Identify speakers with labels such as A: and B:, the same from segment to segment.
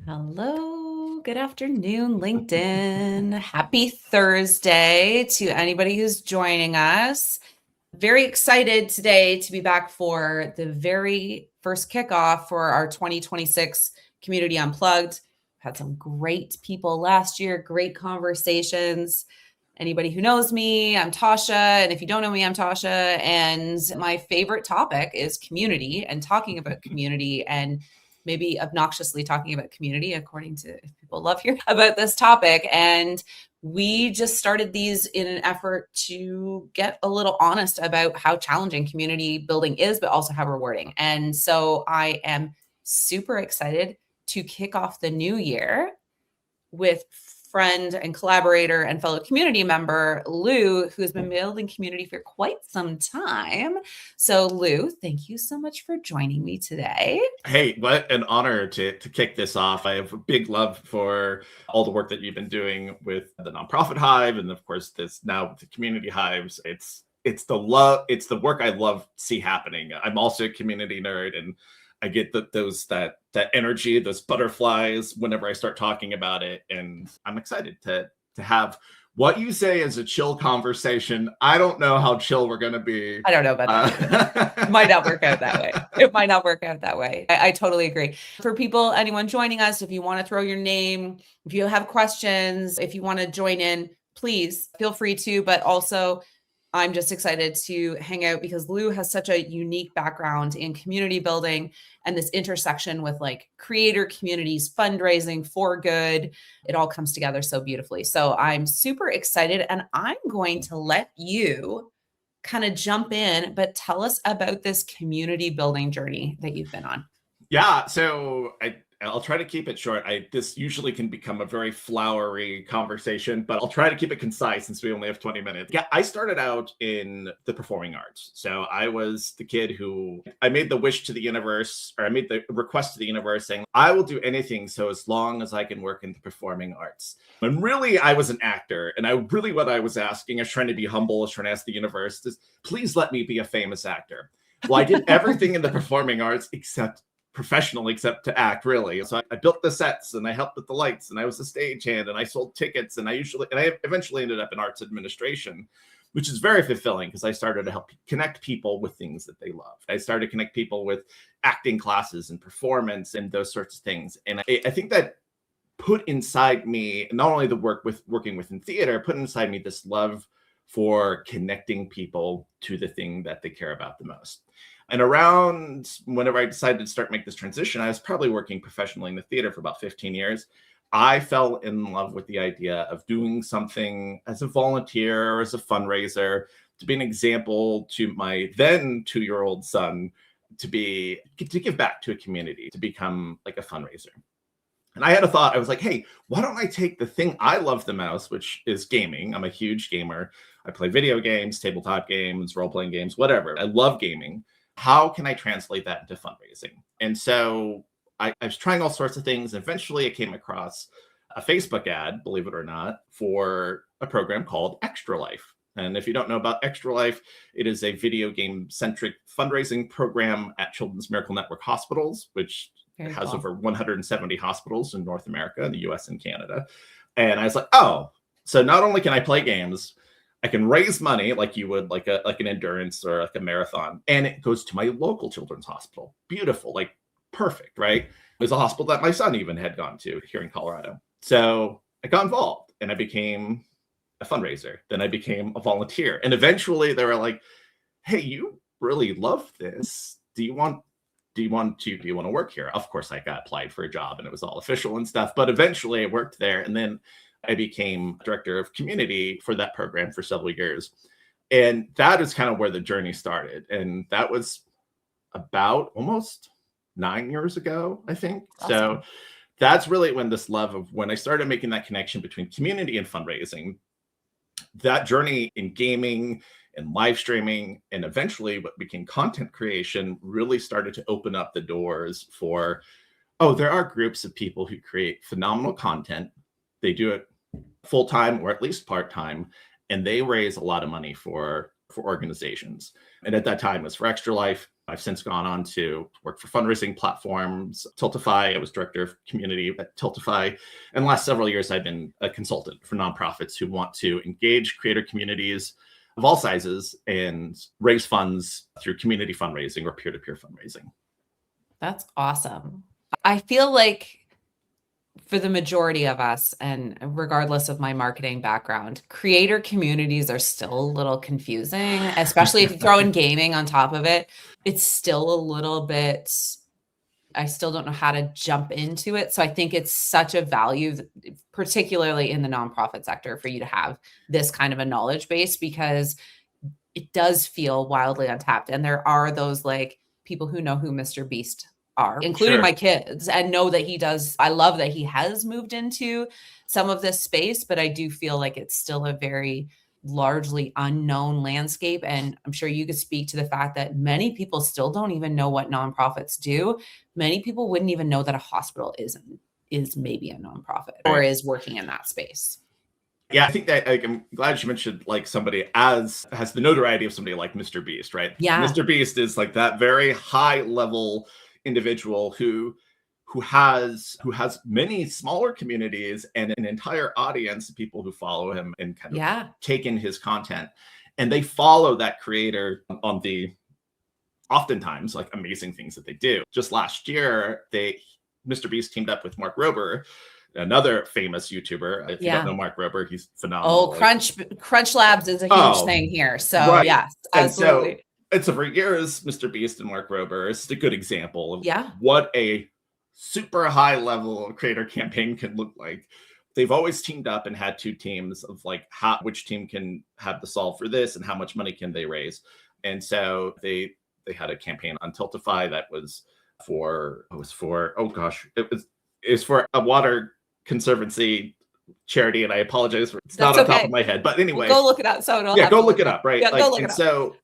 A: Hello, good afternoon, LinkedIn. Happy Thursday to anybody who's joining us. Very excited today to be back for the very first kickoff for our 2026 Community Unplugged. Had some great people last year, great conversations. Anybody who knows me, I'm Tasha. And if you don't know me, I'm Tasha. And my favorite topic is community and talking about community and maybe obnoxiously talking about community, according to if people love hearing about this topic. And we just started these in an effort to get a little honest about how challenging community building is, but also how rewarding. And so I am super excited to kick off the new year with friend and collaborator and fellow community member, Lou, who has been building community for quite some time. So Lou, thank you so much for joining me today.
B: Hey, what an honor to kick this off. I have a big love for all the work that you've been doing with the nonprofit hive, and of course this now with the community hives. It's the work I love to see happening. I'm also a community nerd, and I get that energy, those butterflies whenever I start talking about it, and I'm excited to have what you say is a chill conversation. I don't know how chill we're going to be.
A: I don't know about that. It might not work out that way. It might not work out that way. I totally agree. For people, anyone joining us, if you want to throw your name, if you have questions, if you want to join in, please feel free to. But also, I'm just excited to hang out because Lou has such a unique background in community building and this intersection with like creator communities, fundraising for good. It all comes together so beautifully. So I'm super excited, and I'm going to let you kind of jump in, but tell us about this community building journey that you've been on.
B: Yeah, so I'll try to keep it short. This usually can become a very flowery conversation, but I'll try to keep it concise since we only have 20 minutes. Yeah, I started out in the performing arts. So I was the kid who I made the wish to the universe, or I made the request to the universe saying, I will do anything so as long as I can work in the performing arts. And really, I was an actor. And what I was asking, I was trying to be humble, I was trying to ask the universe, please let me be a famous actor. Well, I did everything in the performing arts professionally except to act, really. So I built the sets, and I helped with the lights, and I was a stagehand, and I sold tickets, and I eventually ended up in arts administration, which is very fulfilling because I started to help connect people with things that they loved. I started to connect people with acting classes and performance and those sorts of things. And I think that put inside me, not only the working within theater, put inside me this love for connecting people to the thing that they care about the most. And around whenever I decided to start make this transition, I was probably working professionally in the theater for about 15 years. I fell in love with the idea of doing something as a volunteer or as a fundraiser to be an example to my then 2-year-old son, to give back to a community, to become like a fundraiser. And I had a thought. I was like, hey, why don't I take the thing I love the most, which is gaming. I'm a huge gamer. I play video games, tabletop games, role-playing games, whatever. I love gaming. How can I translate that into fundraising? And so I was trying all sorts of things. Eventually, I came across a Facebook ad, believe it or not, for a program called Extra Life. And if you don't know about Extra Life, it is a video game-centric fundraising program at Children's Miracle Network hospitals, which has over 170 hospitals in North America, the US and Canada. And I was like, oh, so not only can I play games, I can raise money like you would like an endurance or like a marathon, and it goes to my local children's hospital. Beautiful, like perfect, right? It was a hospital that my son even had gone to here in Colorado. So I got involved, and I became a fundraiser. Then I became a volunteer, and eventually they were like, "Hey, you really love this. Do you want to work here?" Of course, I got applied for a job, and it was all official and stuff. But eventually, I worked there, and then I became director of community for that program for several years. And that is kind of where the journey started. And that was about almost 9 years ago, I think. Awesome. So that's really when I started making that connection between community and fundraising. That journey in gaming and live streaming, and eventually what became content creation, really started to open up the doors for, there are groups of people who create phenomenal content. They do it full-time or at least part-time, and they raise a lot of money for organizations. And at that time, it was for Extra Life. I've since gone on to work for fundraising platforms, Tiltify. I was director of community at Tiltify. And the last several years, I've been a consultant for nonprofits who want to engage creator communities of all sizes and raise funds through community fundraising or peer-to-peer fundraising.
A: That's awesome. I feel like for the majority of us, and regardless of my marketing background, creator communities are still a little confusing, especially if you throw in gaming on top of it. It's still a little bit, I still don't know how to jump into it. So I think it's such a value, particularly in the nonprofit sector, for you to have this kind of a knowledge base, because it does feel wildly untapped. And there are those like people who know who Mr. Beast are, including my kids, and know that he does. I love that he has moved into some of this space, but I do feel like it's still a very largely unknown landscape. And I'm sure you could speak to the fact that many people still don't even know what nonprofits do. Many people wouldn't even know that a hospital is maybe a nonprofit or is working in that space.
B: Yeah, I think that I'm glad you mentioned like somebody has the notoriety of somebody like Mr. Beast, right?
A: Yeah.
B: Mr. Beast is like that very high level individual who has many smaller communities and an entire audience of people who follow him and kind of take in his content, and they follow that creator on the oftentimes like amazing things that they do. Just last year, Mr. Beast teamed up with Mark Rober, another famous YouTuber. If you don't know Mark Rober, he's phenomenal.
A: Oh, Crunch Labs is a huge thing here. So yes, absolutely.
B: And so for years, Mr. Beast and Mark Rober is a good example of what a super high level creator campaign can look like. They've always teamed up and had two teams of like which team can have the solve for this and how much money can they raise. And so they had a campaign on Tiltify that was for a water conservancy charity, and I apologize for it's not on top of my head, but anyway,
A: go look it up. So
B: go look it up, right?
A: Yeah, go look it up.
B: So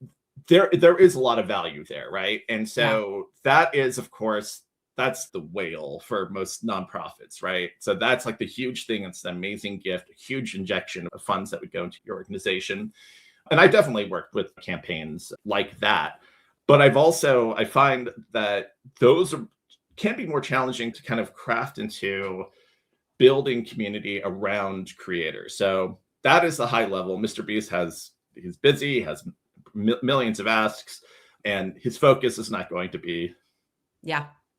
B: there is a lot of value there, right? And so that is, of course, that's the whale for most nonprofits, right? So that's like the huge thing. It's an amazing gift, a huge injection of funds that would go into your organization. And I definitely worked with campaigns like that. But I find that those can be more challenging to kind of craft into building community around creators. So that is the high level. Mr. Beast he's busy, has millions of asks, and his focus is not going to be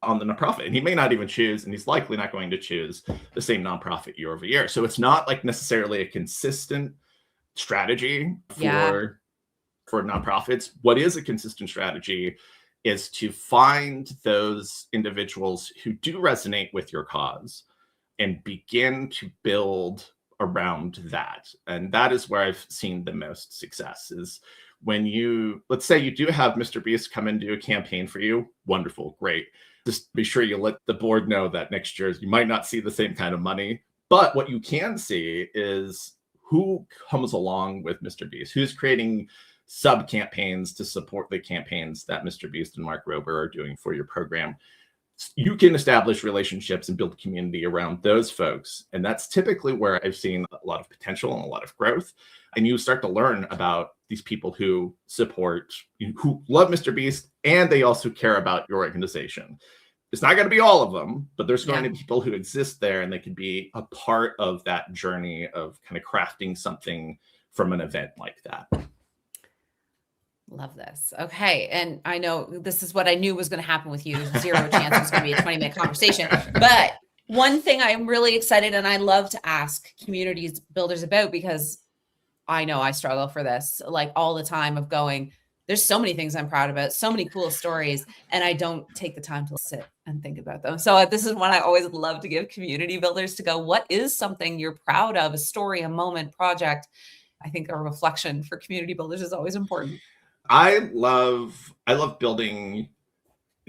B: on the nonprofit. And he may not even choose, and he's likely not going to choose the same nonprofit year over year. So it's not like necessarily a consistent strategy for nonprofits. What is a consistent strategy is to find those individuals who do resonate with your cause and begin to build around that. And that is where I've seen the most success is when let's say you do have Mr. Beast come and do a campaign for you. Wonderful, great. Just be sure you let the board know that next year you might not see the same kind of money. But what you can see is who comes along with Mr. Beast, who's creating sub campaigns to support the campaigns that Mr. Beast and Mark Rober are doing for your program. You can establish relationships and build community around those folks. And that's typically where I've seen a lot of potential and a lot of growth. And you start to learn about these people who who love Mr. Beast, and they also care about your organization. It's not going to be all of them, but there's going to be people who exist there, and they can be a part of that journey of kind of crafting something from an event like that.
A: Love this. Okay. And I know this is what I knew was going to happen with you. Zero chance it was going to be a 20-minute conversation. But one thing I'm really excited and I love to ask communities builders about, because I know I struggle for this like all the time of going, there's so many things I'm proud about, so many cool stories, and I don't take the time to sit and think about them. So this is one I always love to give community builders to go, what is something you're proud of, a story, a moment, project? I think a reflection for community builders is always important.
B: I love building,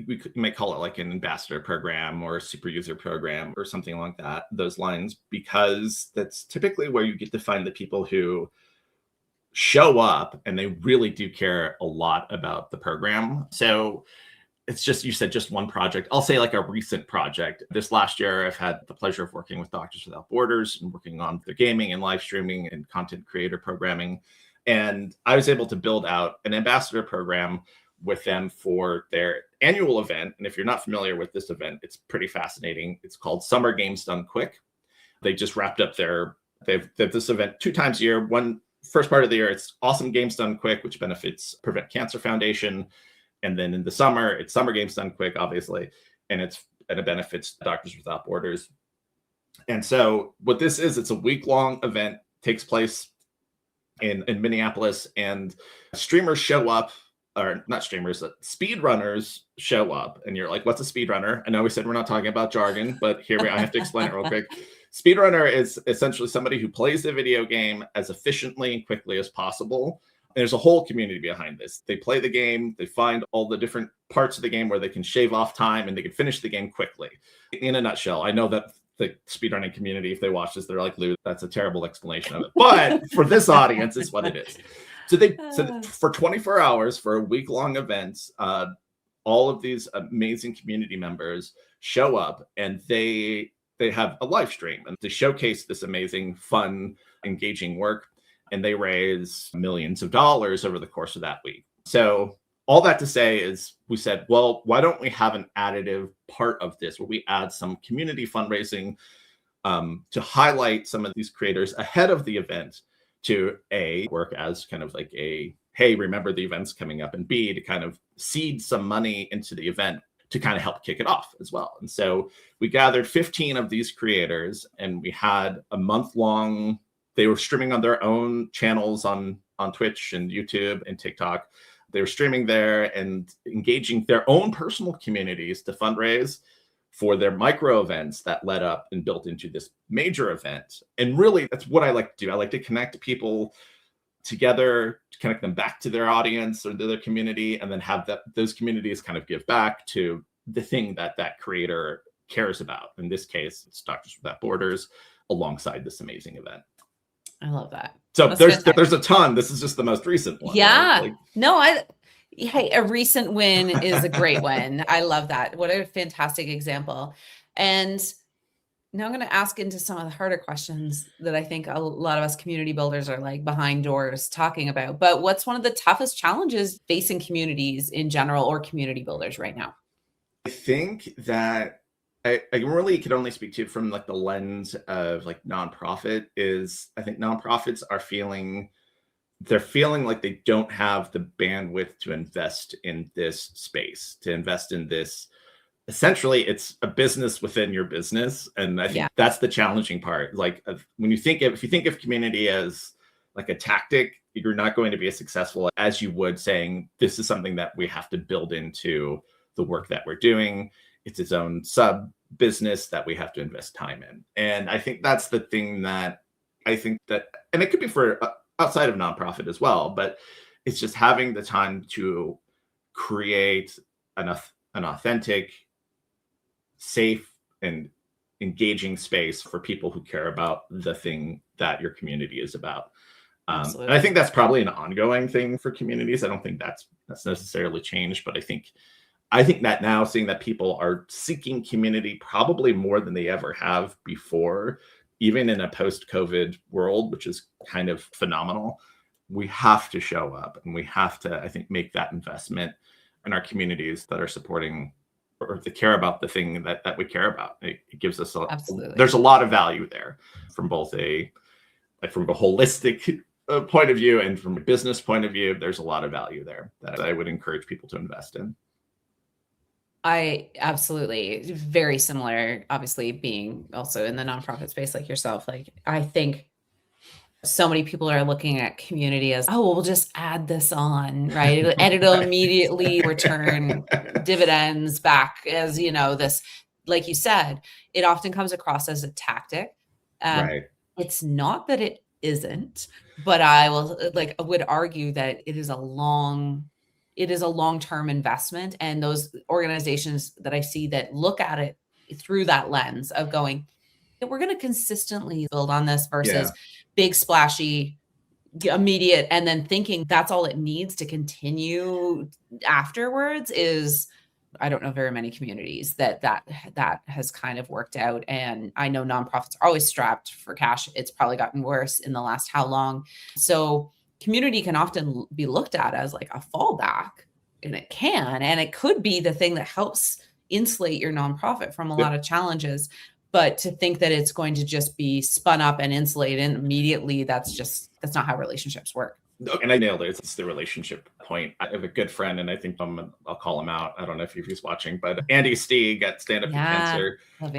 B: we might call it like an ambassador program or a super user program or something along those lines, because that's typically where you get to find the people who show up and they really do care a lot about the program. So it's just, you said just one project. I'll say like a recent project. This last year, I've had the pleasure of working with Doctors Without Borders and working on their gaming and live streaming and content creator programming. And I was able to build out an ambassador program with them for their annual event. And if you're not familiar with this event, it's pretty fascinating. It's called Summer Games Done Quick. They just wrapped up they've this event 2 times a year. One first part of the year, it's Awesome Games Done Quick, which benefits Prevent Cancer Foundation. And then in the summer, it's Summer Games Done Quick, obviously. And it benefits Doctors Without Borders. And so what this is, it's a week-long event, takes place in Minneapolis, and streamers show up, or not streamers, speedrunners show up. And you're like, what's a speedrunner? I know we said we're not talking about jargon, but I have to explain it real quick. Speedrunner is essentially somebody who plays the video game as efficiently and quickly as possible. There's a whole community behind this. They play the game, they find all the different parts of the game where they can shave off time and they can finish the game quickly. In a nutshell, I know that the speedrunning community, if they watch this, they're like, Lou, that's a terrible explanation of it. But for this audience, it's what it is. So for 24 hours, for a week-long event, all of these amazing community members show up, and they have a live stream and to showcase this amazing, fun, engaging work. And they raise millions of dollars over the course of that week. So all that to say is we said, well, why don't we have an additive part of this where we add some community fundraising to highlight some of these creators ahead of the event to A, work as kind of like a, hey, remember the event's coming up, and B, to kind of seed some money into the event to kind of help kick it off as well. And so we gathered 15 of these creators, and we had a month-long, they were streaming on their own channels on Twitch and YouTube and TikTok. They were streaming there and engaging their own personal communities to fundraise for their micro events that led up and built into this major event. And really, that's what I like to do. I like to connect people together, to connect them back to their audience or to their community, and then have those communities kind of give back to the thing that creator cares about. In this case, it's Doctors Without Borders alongside this amazing event.
A: I love that.
B: So there's a ton. This is just the most recent one.
A: Yeah.
B: Right?
A: No, hey, a recent win is a great win. I love that. What a fantastic example. And now I'm going to ask into some of the harder questions that I think a lot of us community builders are like behind doors talking about. But what's one of the toughest challenges facing communities in general or community builders right now?
B: I think that I really can only speak to from like the lens of like nonprofit is I think nonprofits are feeling like they don't have the bandwidth to invest in this space, to invest in this. Essentially, it's a business within your business. And I think that's the challenging part. Like when if you think of community as like a tactic, you're not going to be as successful as you would saying, this is something that we have to build into the work that we're doing. It's its own sub business that we have to invest time in. And I think that's the thing that I think that, and it could be for outside of nonprofit as well, but it's just having the time to create an authentic, safe, and engaging space for people who care about the thing that your community is about. And I think that's probably an ongoing thing for communities. I don't think that's necessarily changed, but I think that now seeing that people are seeking community probably more than they ever have before, even in a post-COVID world, which is kind of phenomenal, we have to show up and we have to, I think, make that investment in our communities that are supporting or that care about the thing that we care about. It gives us there's a lot of value there from both from a holistic point of view and from a business point of view. There's a lot of value there that I would encourage people to invest in.
A: I absolutely, very similar, obviously being also in the nonprofit space like yourself. Like, I think so many people are looking at community as, oh, we'll just add this on, right? And it'll immediately return dividends back as, this, like you said, it often comes across as a tactic.
B: Right.
A: It's not that it isn't, but I would argue that it is a long-term investment. And those organizations that I see that look at it through that lens of going, we're going to consistently build on this versus big splashy immediate, and then thinking that's all it needs to continue afterwards is, I don't know very many communities that has kind of worked out. And I know nonprofits are always strapped for cash. It's probably gotten worse in the last how long. So community can often be looked at as like a fallback and it can, and it could be the thing that helps insulate your nonprofit from a lot of challenges. But to think that it's going to just be spun up and insulated immediately, that's not how relationships work.
B: And I nailed it. It's the relationship point. I have a good friend, and I think I'll call him out. I don't know if he's watching, but Andy Stieg at Stand Up to Cancer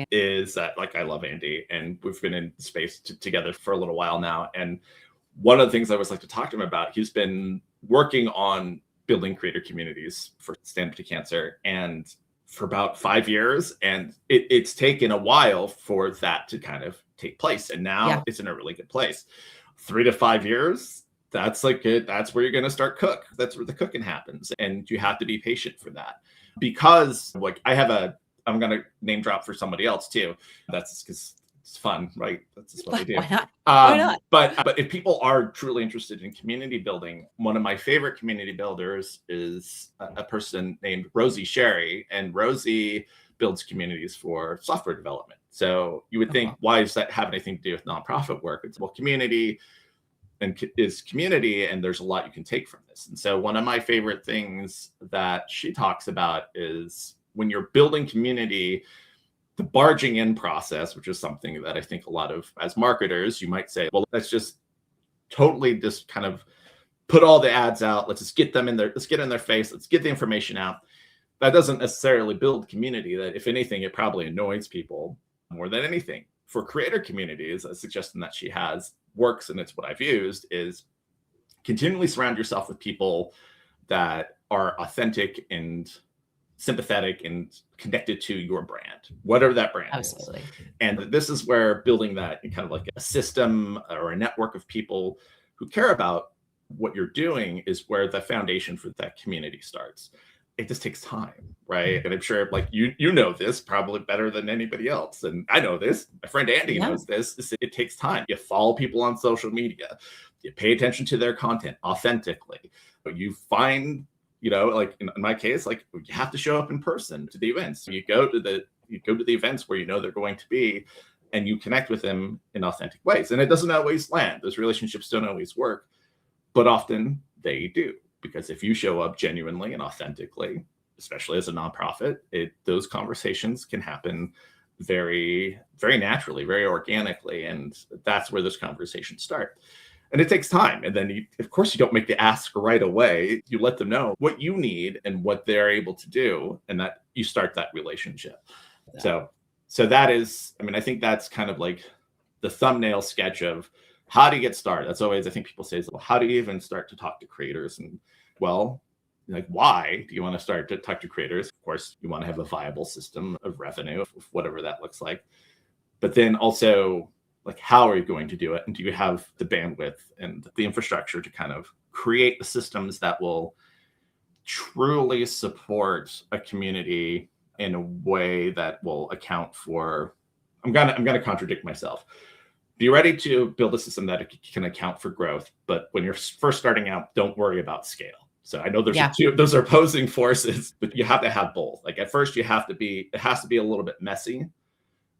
B: is like, I love Andy, and we've been in space together for a little while now. And one of the things I always like to talk to him about, he's been working on building creator communities for Stand Up to Cancer, and for about 5 years, and it's taken a while for that to kind of take place. And now it's in a really good place. 3 to 5 years, that's like it. That's where you're going to start cook. That's where the cooking happens. And you have to be patient for that, because like I'm going to name drop for somebody else too. That's because it's fun, right? That's just what we do.
A: Why not? Why not?
B: But if people are truly interested in community building, one of my favorite community builders is a person named Rosie Sherry, and Rosie builds communities for software development. So you would think, why does that have anything to do with nonprofit work? It's community is community, and there's a lot you can take from this. And so one of my favorite things that she talks about is when you're building community, the barging in process, which is something that I think a lot of, as marketers, you might say, well, let's just totally just kind of put all the ads out. Let's just get them in there. Let's get in their face. Let's get the information out. That doesn't necessarily build community. That, if anything, it probably annoys people more than anything. For creator communities, a suggestion that she has works, and it's what I've used, is continually surround yourself with people that are authentic and sympathetic and connected to your brand, whatever that brand is. And this is where building that kind of like a system or a network of people who care about what you're doing is where the foundation for that community starts. It just takes time, right? And I'm sure like you know this probably better than anybody else. And I know this, my friend Andy knows this. It takes time. You follow people on social media, you pay attention to their content authentically, but you find, like in my case, like you have to show up in person to the events. You go to the events where they're going to be, and you connect with them in authentic ways. And it doesn't always land. Those relationships don't always work, but often they do. Because if you show up genuinely and authentically, especially as a nonprofit, those conversations can happen very, very naturally, very organically. And that's where those conversations start. And it takes time. And then, of course, you don't make the ask right away. You let them know what you need and what they're able to do, and that you start that relationship. So that is, I think that's kind of like the thumbnail sketch of how do you get started. That's always, I think people say, well, how do you even start to talk to creators? And well, like, why do you want to start to talk to creators? Of course, you want to have a viable system of revenue, whatever that looks like. But then also, like, how are you going to do it? And do you have the bandwidth and the infrastructure to kind of create the systems that will truly support a community in a way that will account for, I'm gonna contradict myself. Be ready to build a system that can account for growth, but when you're first starting out, don't worry about scale. So I know those are opposing forces, but you have to have both. Like at first, it has to be a little bit messy.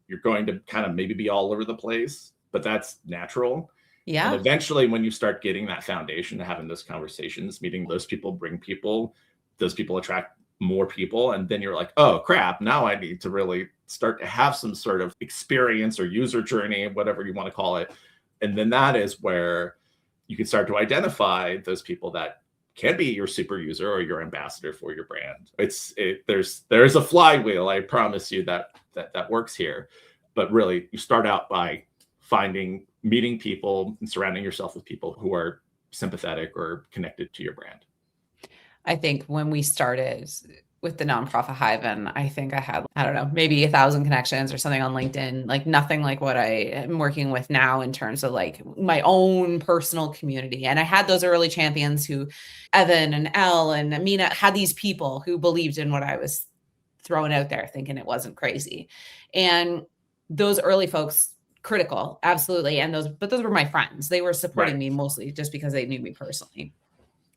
B: You're going to kind of maybe be all over the place, but that's natural. Yeah. And eventually, when you start getting that foundation, having those conversations, meeting those people, bring people, those people attract more people. And then you're like, oh crap, now I need to really start to have some sort of experience or user journey, whatever you want to call it. And then that is where you can start to identify those people that can be your super user or your ambassador for your brand. There's a flywheel, I promise you, that works here. But really, you start out by meeting people and surrounding yourself with people who are sympathetic or connected to your brand.
A: I think when we started with the nonprofit Hive, and I think I had, I don't know, maybe 1,000 connections or something on LinkedIn, like nothing like what I am working with now in terms of like my own personal community. And I had those early champions who, Evan and Elle and Amina, had these people who believed in what I was throwing out there, thinking it wasn't crazy. And those early folks, critical, absolutely. And those were my friends. They were supporting me mostly just because they knew me personally.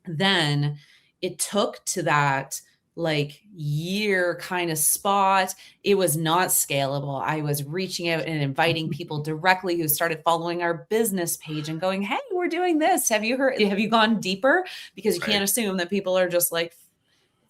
A: Then it took to that like year kind of spot. It was not scalable. I was reaching out and inviting people directly who started following our business page and going, hey, we're doing this. Have you heard? Have you gone deeper? Because you can't assume that people are just like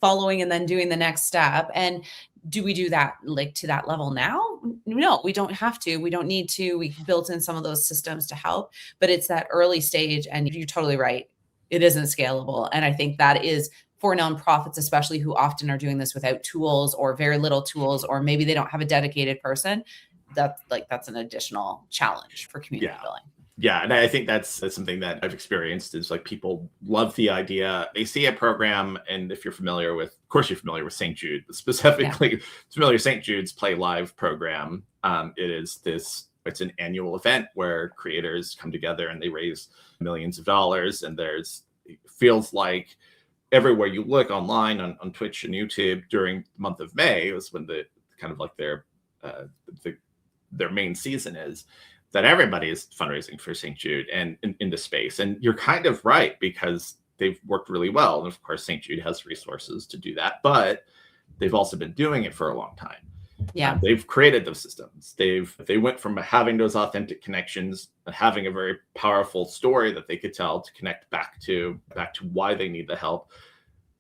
A: following and then doing the next step. And do we do that like to that level now? No, we don't have to. We don't need to. We built in some of those systems to help, but it's that early stage. And you're totally right. It isn't scalable. And I think that is for nonprofits, especially who often are doing this without tools or very little tools, or maybe they don't have a dedicated person. That's an additional challenge for community building.
B: Yeah, and I think that's something that I've experienced is like people love the idea. They see a program, and if you're familiar with, of course, you're familiar with St. Jude, but specifically familiar with St. Jude's Play Live program. It's an annual event where creators come together and they raise millions of dollars. And it feels like everywhere you look online on Twitch and YouTube during the month of May was when the kind of like their main season is, that everybody is fundraising for St. Jude and in the space. And you're kind of right, because they've worked really well. And of course, St. Jude has resources to do that, but they've also been doing it for a long time.
A: Yeah.
B: They've created those systems. They went from having those authentic connections and having a very powerful story that they could tell to connect back to why they need the help.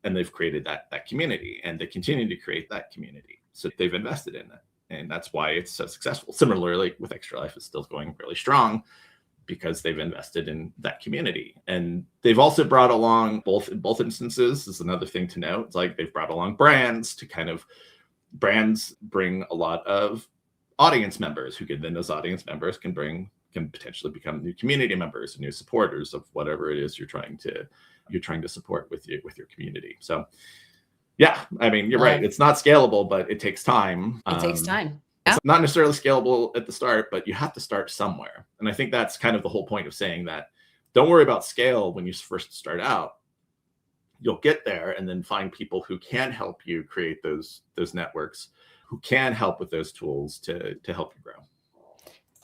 B: And they've created that community, and they continue to create that community. So they've invested in it. And that's why it's so successful. Similarly, with Extra Life, it's still going really strong because they've invested in that community. And they've also brought along, in both instances, is another thing to note. It's like they've brought along brands brands bring a lot of audience members who then those audience members can potentially become new community members and new supporters of whatever it is you're trying to support with your community. So yeah, I mean, you're right. It's not scalable, but it takes time.
A: It takes time.
B: It's not necessarily scalable at the start, but you have to start somewhere. And I think that's kind of the whole point of saying that don't worry about scale when you first start out. You'll get there and then find people who can help you create those networks, who can help with those tools to help you grow.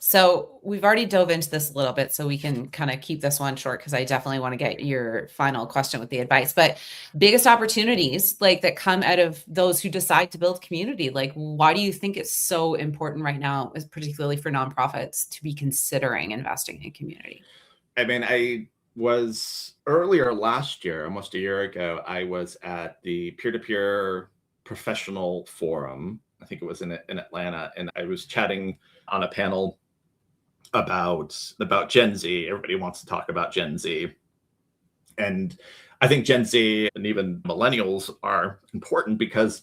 A: So we've already dove into this a little bit, so we can kind of keep this one short because I definitely want to get your final question with the advice. But biggest opportunities like that come out of those who decide to build community, like why do you think it's so important right now, particularly for nonprofits, to be considering investing in community?
B: I mean, I was earlier last year, almost a year ago, I was at the peer-to-peer professional forum. I think it was in Atlanta, and I was chatting on a panel about Gen Z. Everybody wants to talk about Gen Z. And I think Gen Z and even millennials are important because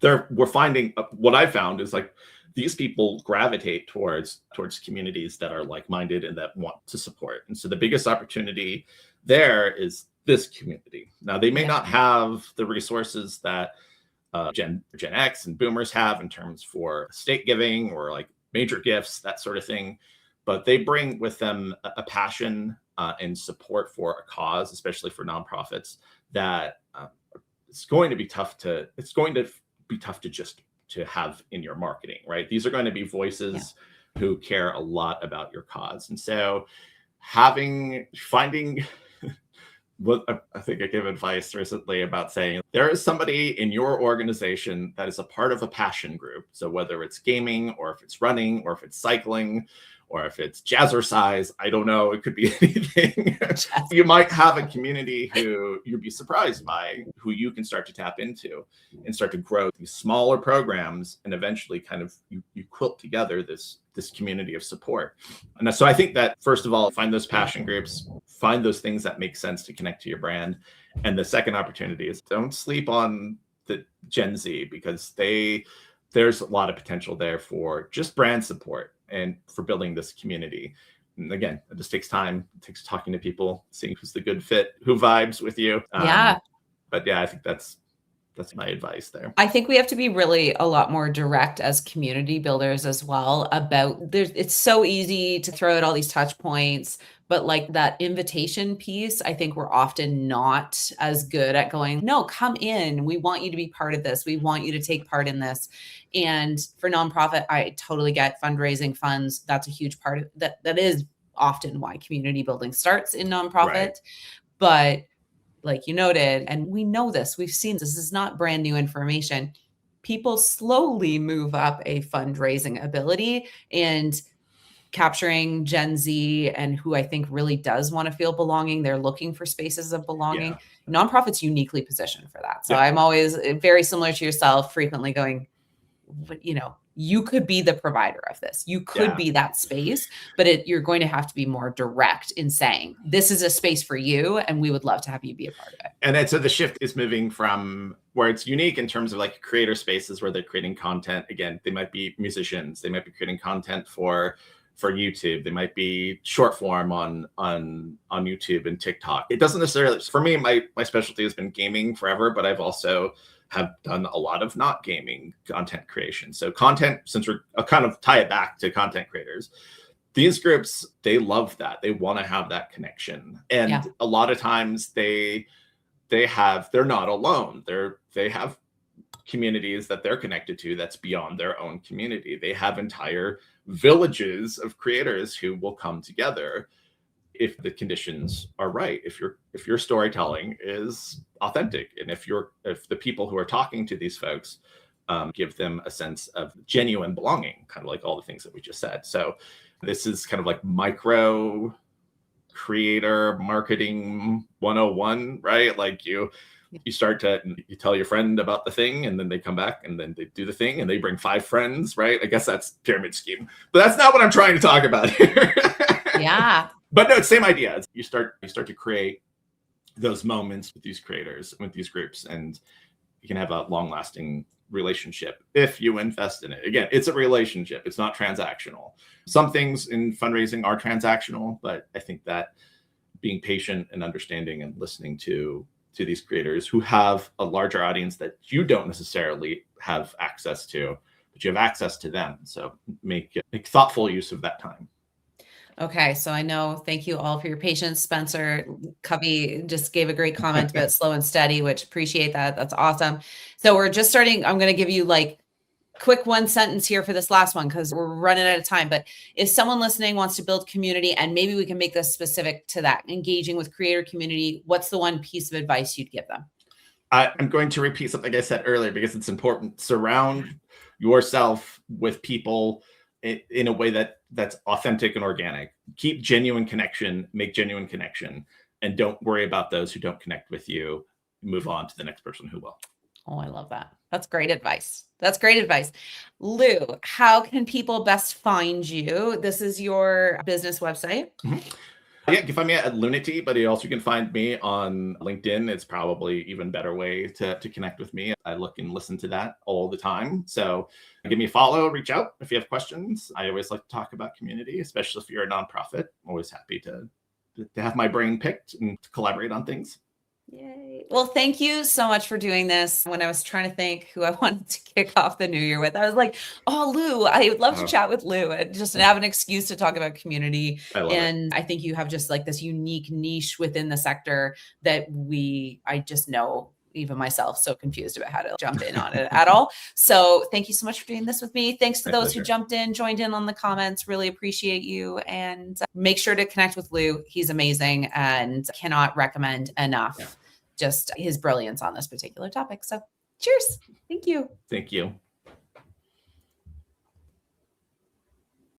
B: we're finding, what I found is like these people gravitate towards communities that are like-minded and that want to support. And so the biggest opportunity there is this community. Now, they may not have the resources that Gen X and boomers have in terms for estate giving or like major gifts, that sort of thing. But they bring with them a passion and support for a cause, especially for nonprofits, that it's going to be tough to just to have in your marketing, right? These are going to be voices who care a lot about your cause. And so finding what I think I gave advice recently about saying there is somebody in your organization that is a part of a passion group. So whether it's gaming or if it's running or if it's cycling or if it's jazzercise, I don't know, it could be anything. You might have a community who you'd be surprised by, who you can start to tap into and start to grow these smaller programs, and eventually kind of you quilt together this community of support. And so I think that first of all, find those passion groups, find those things that make sense to connect to your brand. And the second opportunity is don't sleep on the Gen Z, because there's a lot of potential there for just brand support and for building this community. And again, it just takes time. It takes talking to people, seeing who's the good fit, who vibes with you. But yeah, I think that's my advice there.
A: I think we have to be really a lot more direct as community builders as well about it's so easy to throw out all these touch points, but like that invitation piece, I think we're often not as good at going, no, come in. We want you to be part of this. We want you to take part in this. And for nonprofit, I totally get fundraising funds. That's a huge part of that. That is often why community building starts in nonprofit. Right. But like you noted, and we know this, we've seen this is not brand new information. People slowly move up a fundraising ability, and capturing Gen Z and who I think really does want to feel belonging. They're looking for spaces of belonging. Nonprofit's uniquely positioned for that. So I'm always very similar to yourself, frequently going, you could be the provider of this. You could be that space, but you're going to have to be more direct in saying, this is a space for you, and we would love to have you be a part of it.
B: And then so the shift is moving from where it's unique in terms of like creator spaces where they're creating content. Again, they might be musicians. They might be creating content for YouTube. They might be short form on YouTube and TikTok. It doesn't necessarily, for me, my specialty has been gaming forever, but I've also have done a lot of not gaming content creation. So content, since we're kind of tie it back to content creators, these groups, they love that. They want to have that connection. And a lot of times they're not alone. They have communities that they're connected to that's beyond their own community. They have entire villages of creators who will come together if the conditions are right, if your storytelling is authentic, and if the people who are talking to these folks give them a sense of genuine belonging, kind of like all the things that we just said. So this is kind of like micro creator marketing 101, right? Like you tell your friend about the thing, and then they come back and then they do the thing and they bring 5 friends, right? I guess that's pyramid scheme, but that's not what I'm trying to talk about here.
A: Yeah.
B: But no, it's same idea. You start to create those moments with these creators, with these groups, and you can have a long-lasting relationship if you invest in it. Again, it's a relationship. It's not transactional. Some things in fundraising are transactional, but I think that being patient and understanding and listening to these creators who have a larger audience that you don't necessarily have access to, but you have access to them. So make thoughtful use of that time.
A: Okay, so I know, thank you all for your patience. Spencer Covey just gave a great comment about slow and steady, which appreciate that. That's awesome. So we're just starting. I'm going to give you like quick one sentence here for this last one because we're running out of time. But if someone listening wants to build community, and maybe we can make this specific to that, engaging with creator community, what's the one piece of advice you'd give them?
B: I'm going to repeat something I said earlier because it's important. Surround yourself with people in a way that's authentic and organic. Keep genuine connection, make genuine connection, and don't worry about those who don't connect with you. Move on to the next person who will.
A: Oh, I love that. That's great advice. That's great advice. Lou, how can people best find you? This is your business website.
B: Mm-hmm. Yeah, you can find me at Lounity, but you also can find me on LinkedIn. It's probably even better way to connect with me. I look and listen to that all the time. So give me a follow, reach out if you have questions. I always like to talk about community, especially if you're a nonprofit. I'm always happy to have my brain picked and to collaborate on things.
A: Yay. Well, thank you so much for doing this. When I was trying to think who I wanted to kick off the new year with, I was like, oh, Lou, I would love to chat with Lou and just have an excuse to talk about community. I think you have just like this unique niche within the sector that I just know, even myself, so confused about how to jump in on it at all. So thank you so much for doing this with me. Thanks to those who jumped in, joined in on the comments. Really appreciate you. And make sure to connect with Lou. He's amazing and cannot recommend enough just his brilliance on this particular topic. So cheers. Thank you.
B: Thank you.